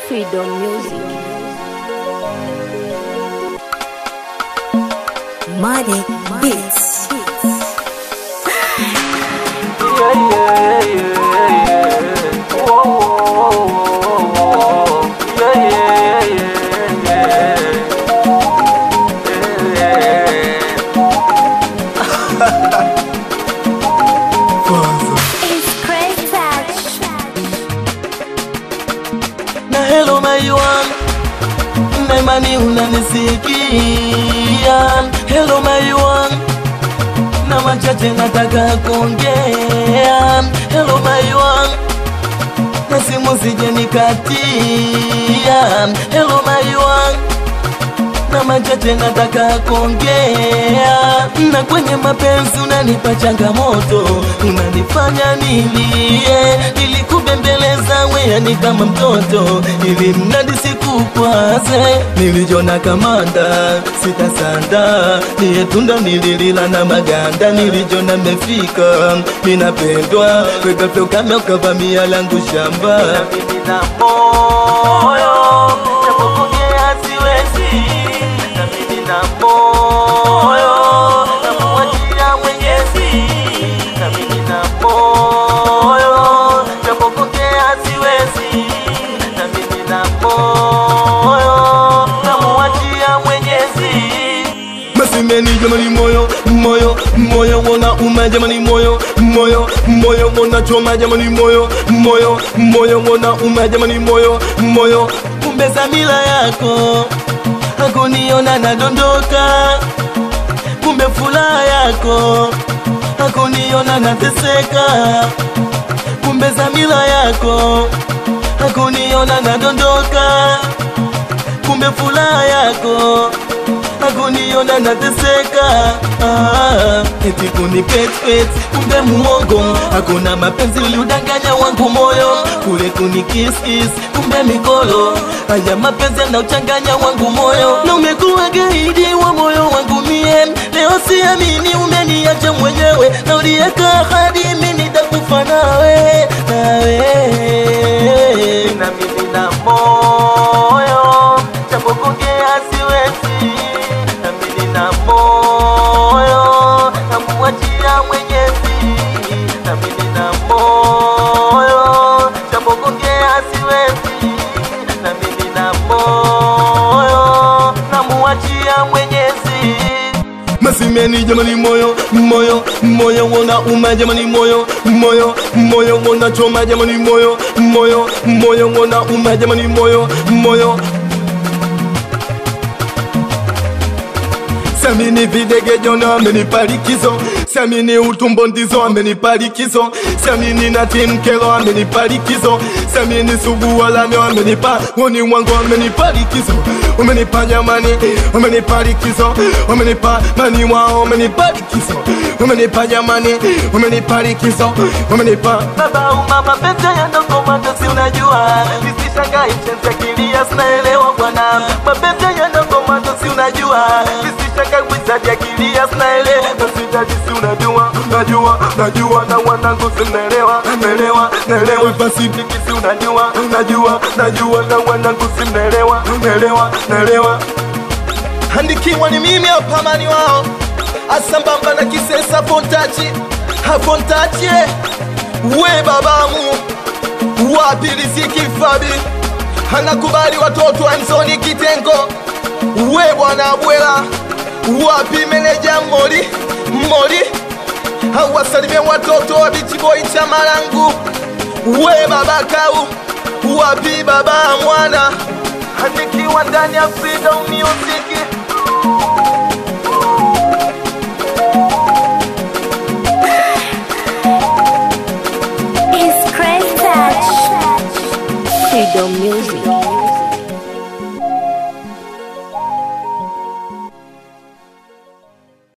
Freedom Music. Money Beats. Hello my one, na imani unanisikia. Hello my one, na machache nataka kuongea. Hello my one, na simu sije nikatia. Hello my one, na machache nataka kuongea. Na kwenye mapenzi unanipa changamoto, unanifanya nilie. Nilikubembeleza wewe ni kama mtoto, ili mnadi sikukwaze. Nilijona kamanda, sitasanda, niye tunda nililila na maganda. Nilijona mefika, minapendwa, weka feo kame ukavamia langu shamba. Na mimi na moyo, napokongea siwezi. Na mimi na moyo, namuachia Mwenyezi. Na mimi na moyo, napokongea siwezi. Na mimi na moyo, namuachia Mwenyezi. Masimeni jamani moyo, moyo, moyo wona uma jamani moyo, moyo, moyo wona choma jamani moyo, moyo, moyo wona uma jamani moyo, moyo. Kumbe Samila yako hakuniona nadondoka, kumbe furaha yako hakuniona nateseka, kumbe Samila yako hakuniona nadondoka, kumbe furaha yako hakuniona nateseka. Eti kuni pet, kumbe muongo, hakuna mapenzi uliudanganya wangu moyo. Kule kuni kiss, kumbe mikolo, haya mapenzi yanauchanganya wangu moyo. Na umekuwa gaidi wa moyo wangu mie, leo siamini umeniacha mwenyewe. Na ulieka ahadi mimi nitakufa nawe, nawe. Na mimi na moyo, chapokongea siwezi. Na mimi na moyo, namuachia Mwenyezi. Na mimi na moyo, chapokongea siwezi. Na mimi na moyo, namuachia Mwenyezi. Masimeni jamani moyo, moyo, moyo wona uma jamani moyo, moyo, moyo wona choma jamani moyo, moyo, moyo wona uma jamani moyo, moyo. Samini videge jona amenipalikizo, samini utumbo ndizo amenipalikizo, samini na timkelo amenipalikizo, samini sugu walamyo amenipa, woni wangu amenipalikizo. Umenipa nyamani, umenipalikizo, umenipa mani wao umenipalikizo. Umenipa nyamani, umenipalikizo, umenipa baba umama pete ya ndogo si unajua. Nisishangai chenza kilia sinaelewa bwana. Mapete ya ndogo si unajua. Nisishangai wizadi ya kilia sinaelewa. Nasitaji si unajua, najua na wanangu sinaelewa, naelewa pasifiki si unajua, najua na wanangu sinaelewa, naelewa. Handikiwa ni mimi hapa mani wao, asambamba na Kisesa Fontachi, Fontachi. We babamu, wapi Riziki Fabi, hanakubali watoto wa Nzoni Kitengo. We bwana Bwela, wapi meneja Mori, hawasalimie watoto wa Beach Boy Chamalangu. We baba Kau, wapi baba mwana, handikiwa ndani ya Freedom Music. Freedom Music.